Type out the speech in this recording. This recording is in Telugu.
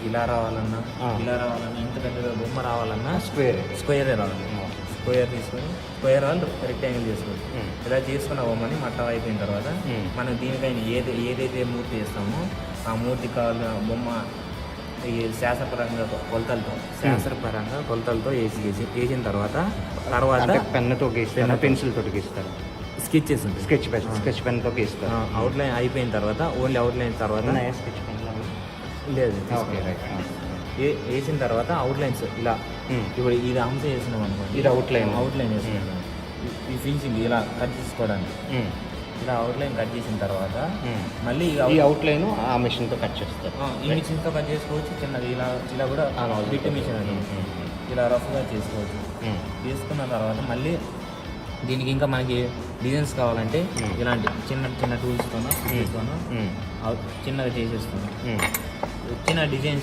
ఇలా రావాలన్నా ఇంత పెద్దగా బొమ్మ రావాలన్నా స్క్వేరే రావాలి. స్క్వేర్ తీసుకొని స్క్వేర్ వాళ్ళు రెక్టాంగిల్ చేసుకోవాలి. ఇలా చేసుకున్న బొమ్మని మట్టం అయిపోయిన తర్వాత మనం దీనిపైన ఏదైతే మూర్తి వేస్తామో ఆ మూర్తి కావాల బొమ్మ ఈ శాస్త్రపరంగా కొలతలతో వేసిన తర్వాత పెన్నుతో గీస్తారు, పెన్సిల్ తోటి గీస్తారు, స్కెచెస్ ఉంటాయి. స్కెచ్ పెన్తో గీస్తారు. అవుట్లైన్ అయిపోయిన తర్వాత ఓన్లీ అవుట్లైన్ తర్వాత స్కెచ్ పెన్ లేదు ఓకే రైట్. వేసిన తర్వాత అవుట్లైన్స్ ఇలా ఇప్పుడు ఇది అంశ వేసినాం అనుకోండి, ఇది అవుట్లైన్ వేసినాం. ఈ ఫినిషింగ్ ఇలా కట్ చేసుకోవడానికి ఇలా అవుట్లైన్ కట్ చేసిన తర్వాత మళ్ళీ ఈ అవుట్లైన్ ఆ మిషన్తో కట్ చేస్తారు. ఈ మిషన్తో కట్ చేసుకోవచ్చు. చిన్నది ఇలా కూడా బిట్ మిషన్ అది ఇలా రఫ్గా చేసుకోవచ్చు. చేసుకున్న తర్వాత మళ్ళీ దీనికి ఇంకా మనకి డిజైన్స్ కావాలంటే ఇలాంటి చిన్న టూల్స్తోనో చిన్నగా చేసేస్తున్నాం. చిన్న డిజైన్స్